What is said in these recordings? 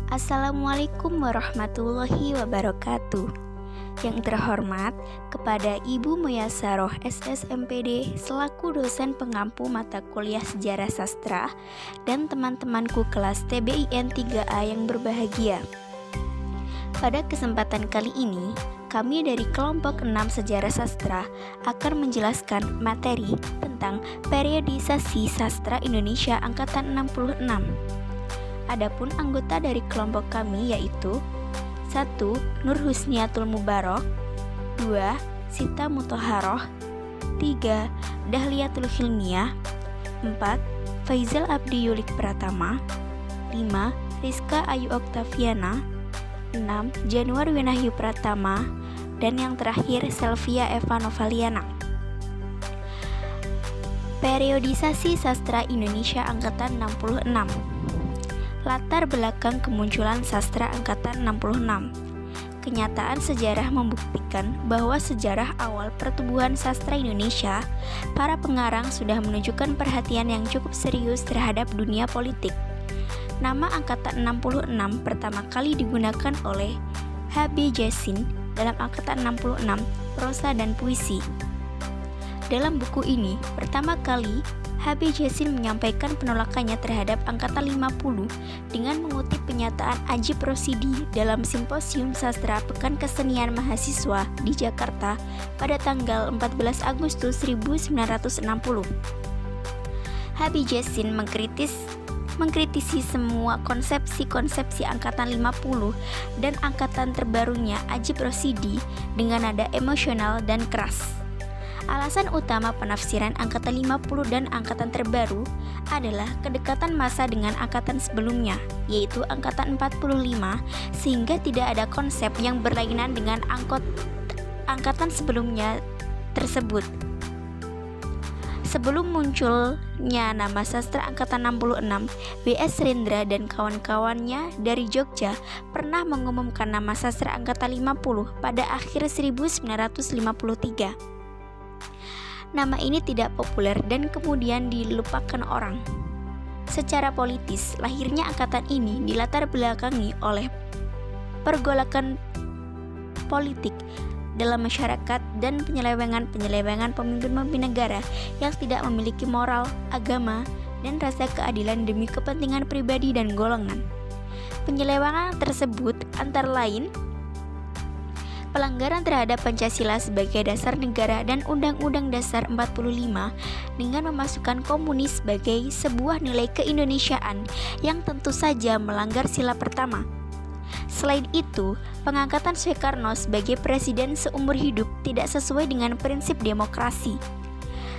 Assalamualaikum warahmatullahi wabarakatuh. Yang terhormat kepada Ibu Muyasaroh SSMPD selaku dosen pengampu mata kuliah Sejarah Sastra dan teman-temanku kelas TBIN 3A yang berbahagia. Pada kesempatan kali ini, kami dari kelompok 6 Sejarah Sastra akan menjelaskan materi tentang periodisasi sastra Indonesia angkatan 66. Adapun anggota dari kelompok kami yaitu 1. Nur Husniatul Mubarok, 2. Sita Muthaharoh, 3. Dahliatul Hilmiah, 4. Faizal Abdi Yulik Pratama, 5. Rizka Ayu Oktaviana, 6. Januar Winahyu Pratama, dan yang terakhir Selvia Eva Novaliana. Periodisasi sastra Indonesia angkatan 66. Latar belakang kemunculan sastra angkatan 66. Kenyataan sejarah membuktikan bahwa sejarah awal pertumbuhan sastra Indonesia, para pengarang sudah menunjukkan perhatian yang cukup serius terhadap dunia politik. Nama angkatan 66 pertama kali digunakan oleh H.B. Jassin dalam angkatan 66 prosa dan puisi. Dalam buku ini, pertama kali H.B. Jassin menyampaikan penolakannya terhadap angkatan 50 dengan mengutip pernyataan Ajip Rosidi dalam Simposium Sastra Pekan Kesenian Mahasiswa di Jakarta pada tanggal 14 Agustus 1960. H.B. Jassin mengkritisi semua konsepsi-konsepsi angkatan 50 dan angkatan terbarunya Ajip Rosidi dengan nada emosional dan keras. Alasan utama penafsiran angkatan 50 dan angkatan terbaru adalah kedekatan masa dengan angkatan sebelumnya, yaitu angkatan 45, sehingga tidak ada konsep yang berlainan dengan angkatan sebelumnya tersebut. Sebelum munculnya nama sastra angkatan 66, B.S. Rendra dan kawan-kawannya dari Jogja pernah mengumumkan nama sastra angkatan 50 pada akhir 1953. Nama ini tidak populer dan kemudian dilupakan orang. Secara politis, lahirnya angkatan ini dilatar belakangi oleh pergolakan politik dalam masyarakat dan penyelewengan pemimpin-pemimpin negara yang tidak memiliki moral, agama, dan rasa keadilan demi kepentingan pribadi dan golongan. Penyelewengan tersebut antara lain pelanggaran terhadap Pancasila sebagai dasar negara dan Undang-Undang Dasar 45 dengan memasukkan komunis sebagai sebuah nilai keindonesiaan yang tentu saja melanggar sila pertama. Selain itu, pengangkatan Soekarno sebagai presiden seumur hidup tidak sesuai dengan prinsip demokrasi.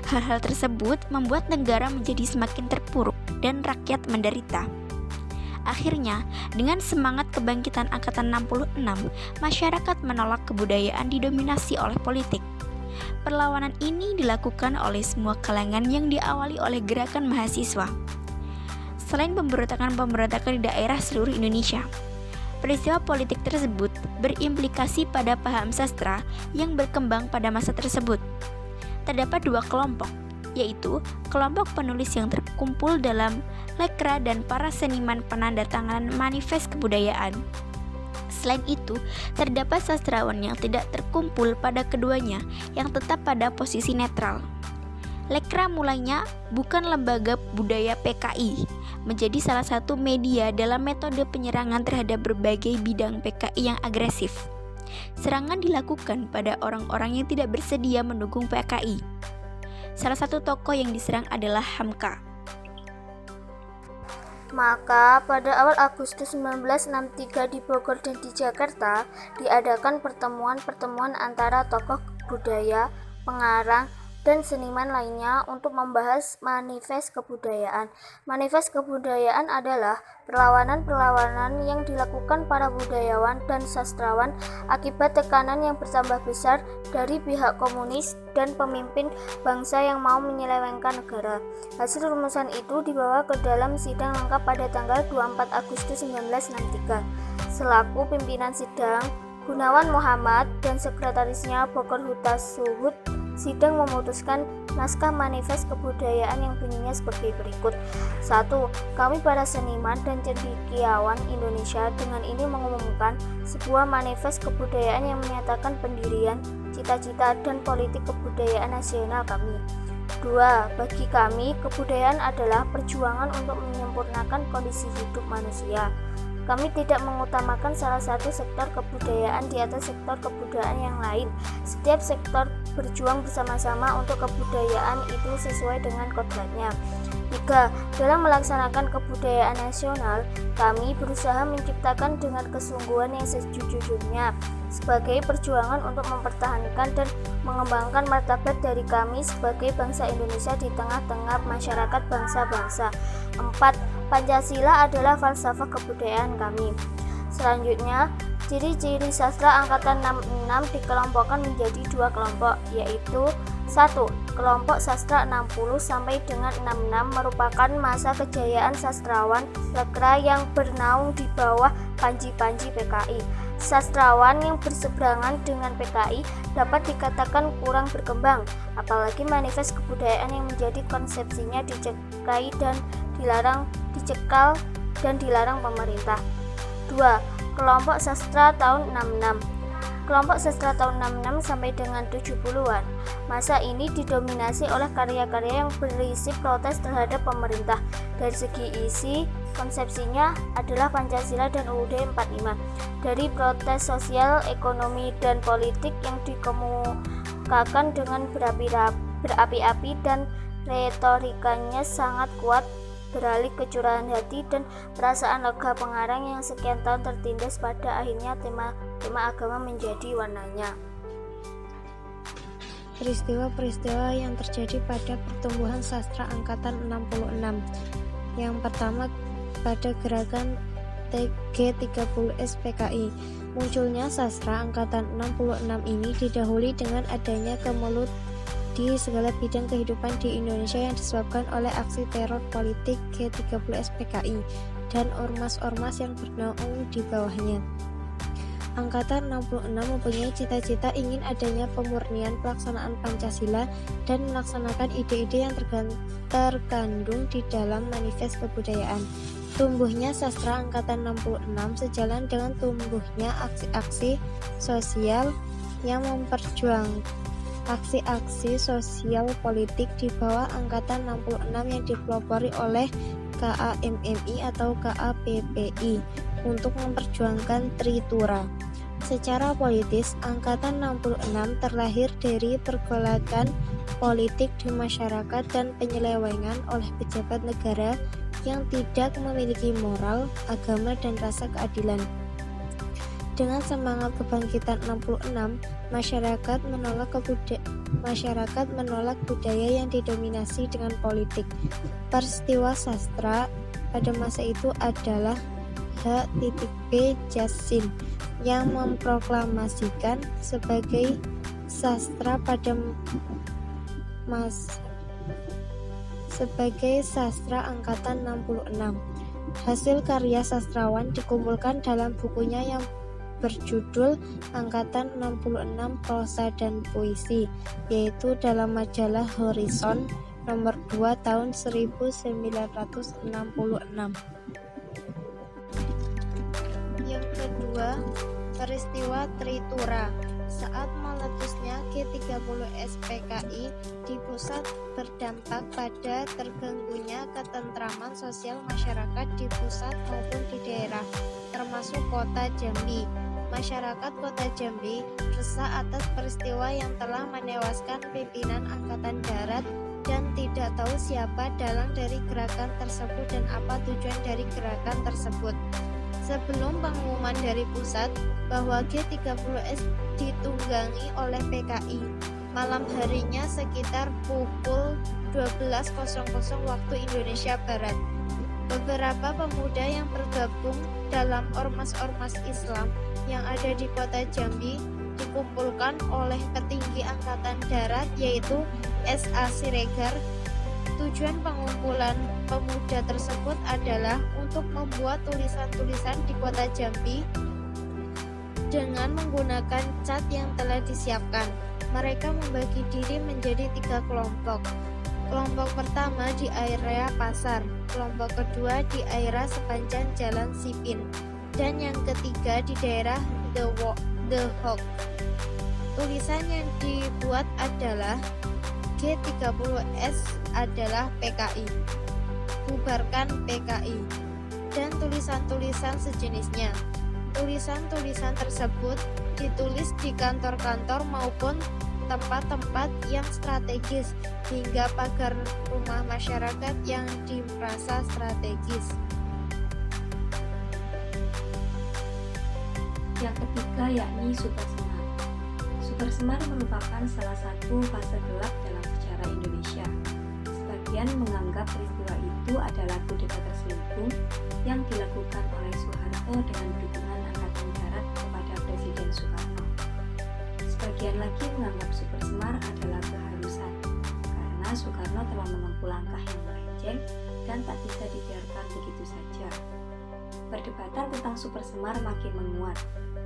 Hal-hal tersebut membuat negara menjadi semakin terpuruk dan rakyat menderita. Akhirnya, dengan semangat kebangkitan angkatan 66, masyarakat menolak kebudayaan didominasi oleh politik. Perlawanan ini dilakukan oleh semua kalangan yang diawali oleh gerakan mahasiswa. Selain pemberontakan-pemberontakan di daerah seluruh Indonesia, peristiwa politik tersebut berimplikasi pada paham sastra yang berkembang pada masa tersebut. Terdapat dua kelompok, yaitu kelompok penulis yang terkumpul dalam Lekra dan para seniman penandatanganan manifest kebudayaan. Selain itu, terdapat sastrawan yang tidak terkumpul pada keduanya yang tetap pada posisi netral. Lekra mulainya bukan lembaga budaya PKI, menjadi salah satu media dalam metode penyerangan terhadap berbagai bidang PKI yang agresif. Serangan dilakukan pada orang-orang yang tidak bersedia mendukung PKI. Salah satu tokoh yang diserang adalah Hamka. Maka pada awal Agustus 1963 di Bogor dan di Jakarta diadakan pertemuan-pertemuan antara tokoh budaya, pengarang, dan seniman lainnya untuk membahas manifest kebudayaan. Manifest kebudayaan adalah perlawanan-perlawanan yang dilakukan para budayawan dan sastrawan akibat tekanan yang bertambah besar dari pihak komunis dan pemimpin bangsa yang mau menyelewengkan negara. Hasil rumusan itu dibawa ke dalam sidang lengkap pada tanggal 24 Agustus 1963. Selaku pimpinan sidang, Gunawan Muhammad dan sekretarisnya Bokor Huta Suhud sidang memutuskan naskah manifest kebudayaan yang bunyinya sebagai berikut. 1. Kami para seniman dan cendekiawan Indonesia dengan ini mengumumkan sebuah manifest kebudayaan yang menyatakan pendirian, cita-cita, dan politik kebudayaan nasional kami. 2. Bagi kami, kebudayaan adalah perjuangan untuk menyempurnakan kondisi hidup manusia. Kami tidak mengutamakan salah satu sektor kebudayaan di atas sektor kebudayaan yang lain. Setiap sektor berjuang bersama-sama untuk kebudayaan itu sesuai dengan kodratnya. 3. Dalam melaksanakan kebudayaan nasional, kami berusaha menciptakan dengan kesungguhan yang sejujurnya sebagai perjuangan untuk mempertahankan dan mengembangkan martabat dari kami sebagai bangsa Indonesia di tengah-tengah masyarakat bangsa-bangsa. 4. Pancasila adalah falsafah kebudayaan kami. Selanjutnya, ciri-ciri sastra angkatan 66 dikelompokkan menjadi 2 kelompok, yaitu 1. Kelompok sastra 60 sampai dengan 66 merupakan masa kejayaan sastrawan lekra yang bernaung di bawah panji-panji PKI. Sastrawan yang berseberangan dengan PKI dapat dikatakan kurang berkembang, apalagi manifest kebudayaan yang menjadi konsepsinya dicekal dan dilarang pemerintah. 2. Kelompok sastra tahun 66. Kelompok sastra tahun 66 sampai dengan 70-an. Masa ini didominasi oleh karya-karya yang berisi protes terhadap pemerintah. Dari segi isi, konsepsinya adalah Pancasila dan UUD 45. Dari protes sosial, ekonomi, dan politik yang dikemukakan dengan berapi-api dan retorikanya sangat kuat, beralih ke curahan hati dan perasaan lega pengarang yang sekian tahun tertindas, pada akhirnya tema agama menjadi warnanya. Peristiwa-peristiwa yang terjadi pada pertumbuhan sastra angkatan 66. Yang pertama, pada gerakan G30S PKI. Munculnya sastra angkatan 66 ini didahului dengan adanya kemelut di segala bidang kehidupan di Indonesia yang disebabkan oleh aksi teror politik G30S PKI dan ormas-ormas yang bernaung di bawahnya. Angkatan 66 mempunyai cita-cita ingin adanya pemurnian pelaksanaan Pancasila dan melaksanakan ide-ide yang terkandung di dalam manifest kebudayaan. Tumbuhnya sastra angkatan 66 sejalan dengan tumbuhnya aksi-aksi sosial yang memperjuangkan aksi-aksi sosial politik di bawah angkatan 66 yang dipelopori oleh KAMMI atau KAPPI untuk memperjuangkan Tritura. Secara politis, angkatan 66 terlahir dari pergolakan politik di masyarakat dan penyelewengan oleh pejabat negara yang tidak memiliki moral, agama, dan rasa keadilan. Dengan semangat kebangkitan 66, masyarakat menolak budaya yang didominasi dengan politik. Peristiwa sastra pada masa itu adalah H.P. Jassin yang memproklamasikan sebagai sastra angkatan 66. Hasil karya sastrawan dikumpulkan dalam bukunya yang berjudul Angkatan 66 Prosa dan Puisi, yaitu dalam majalah Horizon nomor 2 tahun 1966. Yang kedua, peristiwa Tritura. Saat meletusnya G30S PKI di pusat berdampak pada terganggunya ketentraman sosial masyarakat di pusat maupun di daerah, termasuk kota Jambi. Masyarakat kota Jambi resah atas peristiwa yang telah menewaskan pimpinan Angkatan Darat dan tidak tahu siapa dalang dari gerakan tersebut dan apa tujuan dari gerakan tersebut. Sebelum pengumuman dari pusat bahwa G30S ditunggangi oleh PKI, malam harinya sekitar pukul 12.00 waktu Indonesia Barat, beberapa pemuda yang tergabung dalam ormas-ormas Islam yang ada di kota Jambi dikumpulkan oleh petinggi Angkatan Darat yaitu S.A. Siregar. Tujuan pengumpulan pemuda tersebut adalah untuk membuat tulisan-tulisan di kota Jambi dengan menggunakan cat yang telah disiapkan. Mereka membagi diri menjadi 3 kelompok. Kelompok pertama di area pasar, kelompok kedua di area sepanjang Jalan Sipin, dan yang ketiga di daerah The Hawk. Tulisan yang dibuat adalah G30S adalah PKI, bubarkan PKI, dan tulisan-tulisan sejenisnya. Tulisan-tulisan tersebut ditulis di kantor-kantor maupun tempat-tempat yang strategis hingga pagar rumah masyarakat yang dirasa strategis. Yang ketiga yakni Supersemar. Supersemar merupakan salah satu fase gelap dalam sejarah Indonesia. Sebagian menganggap peristiwa itu adalah kudeta terselubung yang dilakukan oleh Soeharto dengan dukungan Angkatan Darat kepada Presiden Soekarno. Sebagian lagi menganggap Supersemar adalah keharusan karena Soekarno telah menempuh langkah yang melenceng dan tak bisa dibiarkan begitu saja. Perdebatan tentang Supersemar makin menguat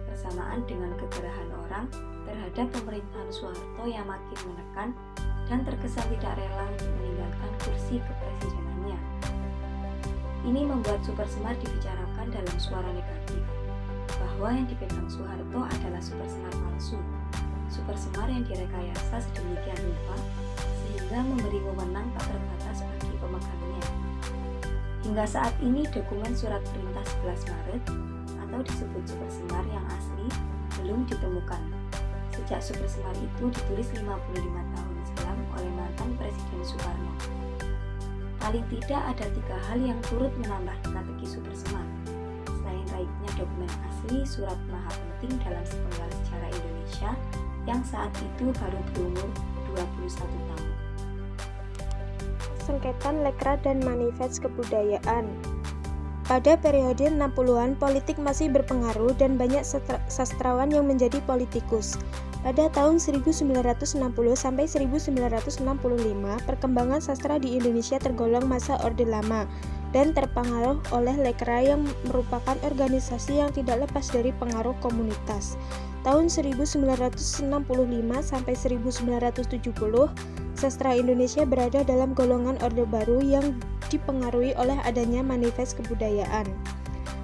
bersamaan dengan kegerahan orang terhadap pemerintahan Soeharto yang makin menekan dan terkesan tidak rela untuk meninggalkan kursi kepresidenannya. Ini membuat Supersemar dibicarakan dalam suara negatif, bahwa yang dipegang Soeharto adalah Supersemar palsu, Supersemar yang direkayasa sedemikian rupa sehingga memberi wewenang tak terbatas bagi pemegangnya. Hingga saat ini dokumen surat perintah 11 Maret atau disebut Supersemar yang asli belum ditemukan. Sejak Supersemar itu ditulis 55 tahun silam oleh mantan Presiden Soekarno. Paling tidak ada 3 hal yang turut menambah teka-teki Supersemar. Selain raibnya dokumen asli, surat maha penting dalam sepenggal sejarah Indonesia yang saat itu baru berumur 21 tahun. Sengketan Lekra dan Manifest Kebudayaan. Pada periode 60-an, politik masih berpengaruh dan banyak sastrawan yang menjadi politikus. Pada tahun 1960 sampai 1965, perkembangan sastra di Indonesia tergolong masa Orde Lama dan terpengaruh oleh Lekra yang merupakan organisasi yang tidak lepas dari pengaruh komunitas. Tahun 1965 sampai 1970, sastra Indonesia berada dalam golongan Orde Baru yang dipengaruhi oleh adanya Manifest Kebudayaan.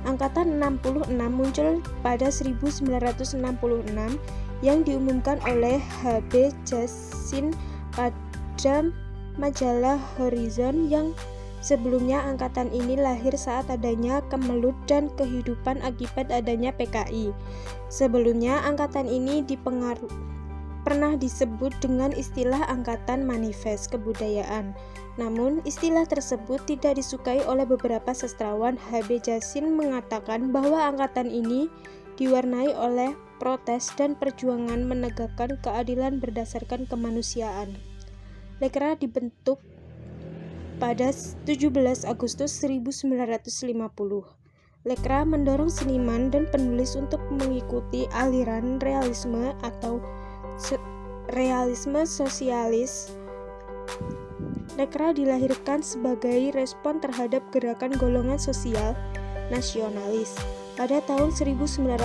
Angkatan 66 muncul pada 1966 yang diumumkan oleh H.B. Jassin pada majalah Horizon yang sebelumnya angkatan ini lahir saat adanya kemelut dan kehidupan akibat adanya PKI. Sebelumnya angkatan ini pernah disebut dengan istilah Angkatan Manifest Kebudayaan. Namun, istilah tersebut tidak disukai oleh beberapa sastrawan. H.B. Jassin mengatakan bahwa angkatan ini diwarnai oleh protes dan perjuangan menegakkan keadilan berdasarkan kemanusiaan. Lekra dibentuk pada 17 Agustus 1950. Lekra mendorong seniman dan penulis untuk mengikuti aliran realisme atau realisme sosialis. Lekra dilahirkan sebagai respon terhadap gerakan golongan sosial nasionalis. Pada tahun 1962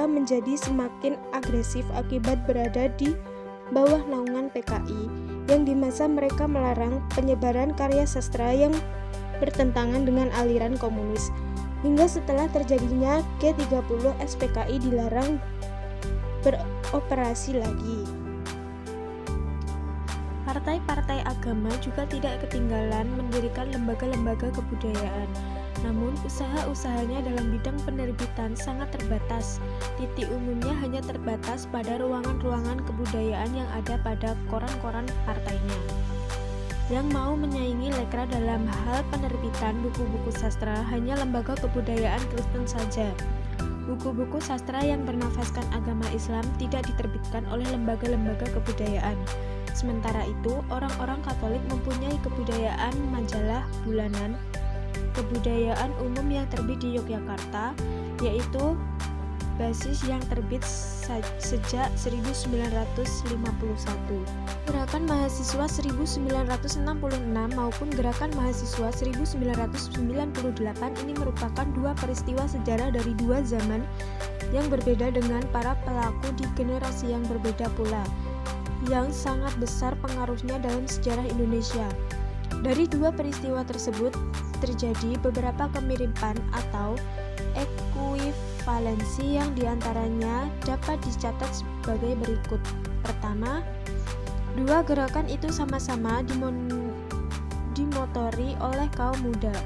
menjadi semakin agresif akibat berada di bawah naungan PKI yang di masa mereka melarang penyebaran karya sastra yang bertentangan dengan aliran komunis. Hingga setelah terjadinya G30 SPKI dilarang beroperasi lagi. Partai-partai agama juga tidak ketinggalan mendirikan lembaga-lembaga kebudayaan. Namun, usaha-usahanya dalam bidang penerbitan sangat terbatas. Titik umumnya hanya terbatas pada ruangan-ruangan kebudayaan yang ada pada koran-koran partainya. Yang mau menyaingi Lekra dalam hal penerbitan buku-buku sastra hanya lembaga kebudayaan Kristen saja. Buku-buku sastra yang bernafaskan agama Islam tidak diterbitkan oleh lembaga-lembaga kebudayaan. Sementara itu, orang-orang Katolik mempunyai kebudayaan majalah bulanan kebudayaan umum yang terbit di Yogyakarta, yaitu Basis yang terbit sejak 1951. Gerakan Mahasiswa 1966 maupun Gerakan Mahasiswa 1998 ini merupakan dua peristiwa sejarah dari dua zaman yang berbeda dengan para pelaku di generasi yang berbeda pula. yang sangat besar pengaruhnya dalam sejarah Indonesia. Dari dua peristiwa tersebut terjadi beberapa kemiripan atau ekuivalensi yang diantaranya dapat dicatat sebagai berikut. Pertama, dua gerakan itu sama-sama dimotori oleh kaum muda.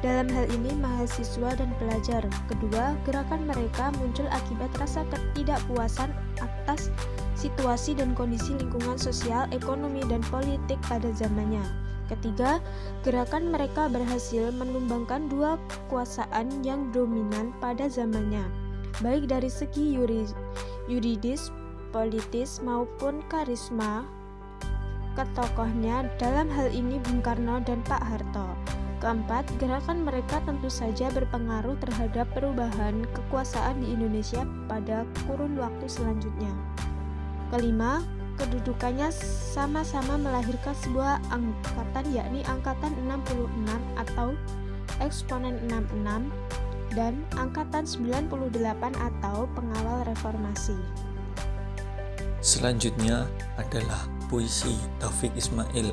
Dalam hal ini mahasiswa dan pelajar. Kedua, gerakan mereka muncul akibat rasa ketidakpuasan atas situasi dan kondisi lingkungan sosial, ekonomi, dan politik pada zamannya. Ketiga, gerakan mereka berhasil menumbangkan dua kekuasaan yang dominan pada zamannya, baik dari segi yuridis, politis, maupun karisma ketokohnya, dalam hal ini Bung Karno dan Pak Harto. Keempat, gerakan mereka tentu saja berpengaruh terhadap perubahan kekuasaan di Indonesia pada kurun waktu selanjutnya. Kelima, kedudukannya sama-sama melahirkan sebuah angkatan, yakni Angkatan 66 atau Eksponen 66 dan Angkatan 98 atau Pengawal Reformasi. Selanjutnya adalah puisi Taufik Ismail,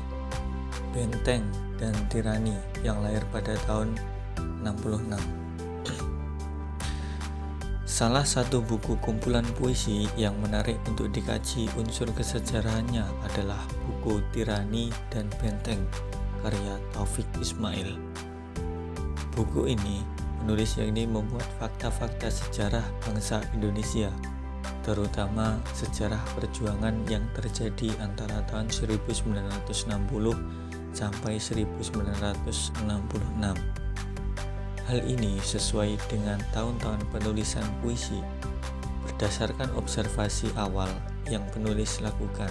Benteng dan Tirani, yang lahir pada tahun 66. Salah satu buku kumpulan puisi yang menarik untuk dikaji unsur kesejarahannya adalah buku Tirani dan Benteng karya Taufik Ismail. Buku ini, penulis yakni membuat fakta-fakta sejarah bangsa Indonesia, terutama sejarah perjuangan yang terjadi antara tahun 1960 sampai 1966. Hal ini sesuai dengan tahun-tahun penulisan puisi berdasarkan observasi awal yang penulis lakukan.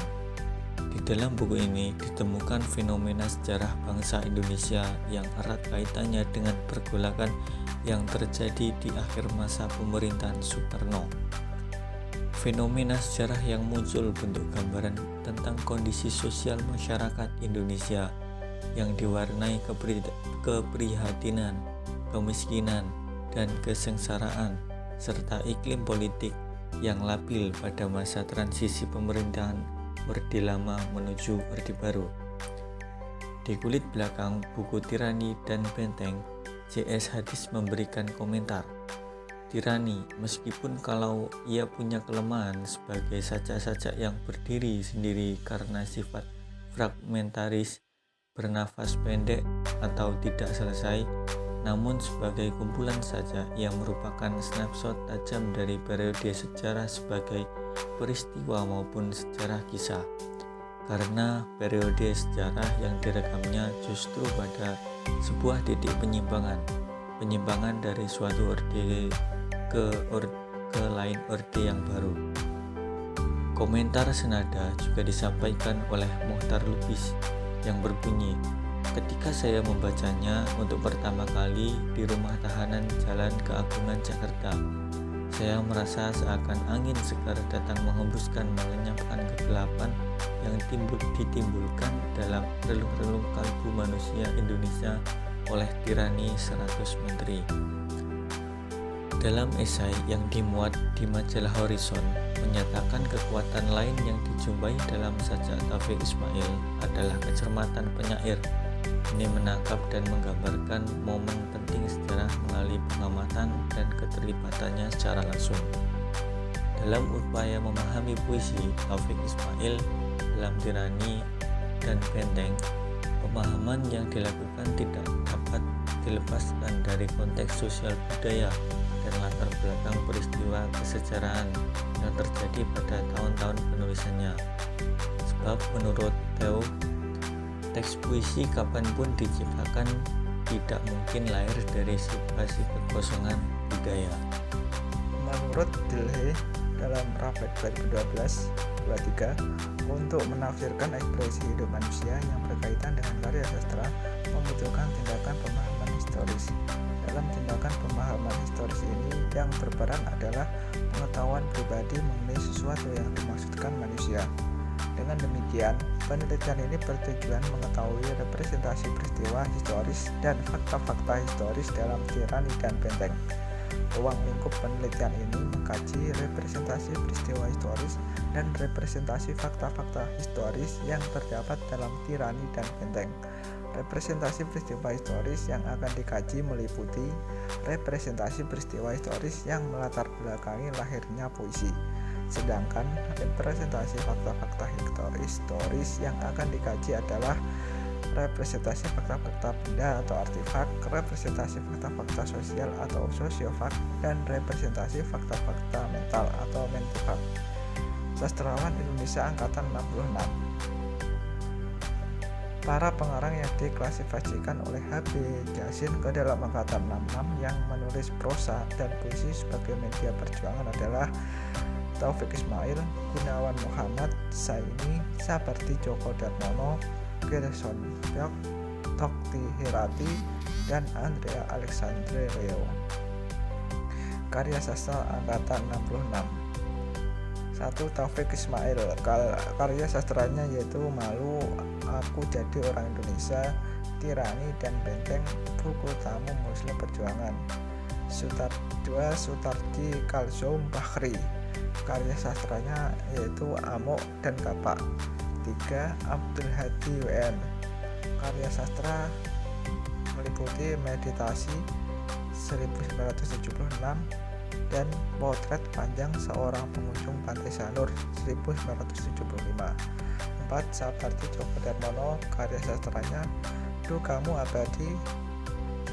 Di dalam buku ini ditemukan fenomena sejarah bangsa Indonesia yang erat kaitannya dengan pergolakan yang terjadi di akhir masa pemerintahan Soekarno. Fenomena sejarah yang muncul bentuk gambaran tentang kondisi sosial masyarakat Indonesia yang diwarnai keprihatinan, kemiskinan, dan kesengsaraan, serta iklim politik yang labil pada masa transisi pemerintahan Orde Lama menuju Orde Baru. Di kulit belakang buku Tirani dan Benteng, C.S. Hadis memberikan komentar. Tirani, meskipun kalau ia punya kelemahan sebagai sajak-sajak yang berdiri sendiri karena sifat fragmentaris, bernafas pendek atau tidak selesai, namun sebagai kumpulan saja ia merupakan snapshot tajam dari periode sejarah sebagai peristiwa maupun sejarah kisah, karena periode sejarah yang direkamnya justru pada sebuah titik penyimpangan dari suatu orde ke lain orde yang baru. Komentar senada juga disampaikan oleh Muhtar Lubis yang berbunyi, ketika saya membacanya untuk pertama kali di rumah tahanan Jalan Keagungan Jakarta, saya merasa seakan angin segar datang menghembuskan melenyapkan kegelapan yang ditimbulkan dalam relung-relung kalbu manusia Indonesia oleh tirani 100 menteri. Dalam esai yang dimuat di majalah Horizon, menyatakan kekuatan lain yang dijumpai dalam sajak Taufik Ismail adalah kecermatan penyair. Ini menangkap dan menggambarkan momen penting sejarah melalui pengamatan dan keterlibatannya secara langsung. Dalam upaya memahami puisi Taufik Ismail dalam Tirani dan Benteng, pemahaman yang dilakukan tidak dapat dilepaskan dari konteks sosial budaya dan latar belakang peristiwa kesejarahan yang terjadi pada tahun-tahun penulisannya. Sebab menurut Theo, teks puisi kapanpun diciptakan tidak mungkin lahir dari situasi kekosongan budaya. Menurut Dilhe dalam Raffet 2012-23, untuk menafsirkan ekspresi hidup manusia yang berkaitan dengan karya sastra membutuhkan tindakan pemahaman historis. Dalam tindakan pemahaman historis ini yang berperan adalah pengetahuan pribadi mengenai sesuatu yang dimaksudkan manusia. Dengan demikian, penelitian ini bertujuan mengetahui representasi peristiwa historis dan fakta-fakta historis dalam Tirani dan Benteng. Ruang lingkup penelitian ini mengkaji representasi peristiwa historis dan representasi fakta-fakta historis yang terdapat dalam tirani dan benteng. Representasi peristiwa historis yang akan dikaji meliputi representasi peristiwa historis yang melatar belakangi lahirnya puisi. Sedangkan representasi fakta-fakta historis yang akan dikaji adalah representasi fakta-fakta benda atau artefak, representasi fakta-fakta sosial atau sosiofak, dan representasi fakta-fakta mental atau mentifak. Sastrawan Indonesia Angkatan 66. Para pengarang yang diklasifikasikan oleh H.B. Jasin ke dalam Angkatan 66 yang menulis prosa dan puisi sebagai media perjuangan adalah Taufik Ismail, Gunawan Muhammad, Saini, Sapardi Djoko Darmono, Gerson Pyok, Tokti Hirati, dan Andrea Alexandre Leo. Karya sastra Angkatan 66. 1. Taufik Ismail. Karya sastranya yaitu Malu, Aku Jadi Orang Indonesia, Tirani dan Benteng, Buku Tamu Muslim Perjuangan. 2. Sutarji Kalzoum Bahri. Karya sastranya yaitu Amok dan Kapak. 3. Abdul Hadi WM. Karya sastra meliputi Meditasi 1976 dan Potret Panjang Seorang Pengunjung Pantai Sanur 1975. 4. Sapardi Djoko Darmono. Karya sastranya Duh Kamu Abadi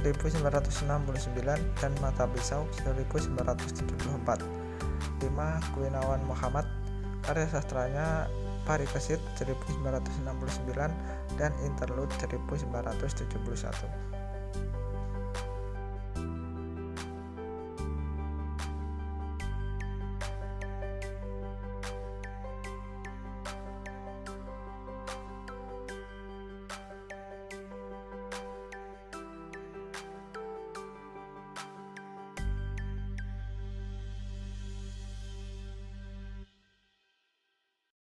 1969 dan Mata Pisau 1974. 5. Gunawan Muhammad. Karya sastranya Parikesit 1969 dan Interlude 1971.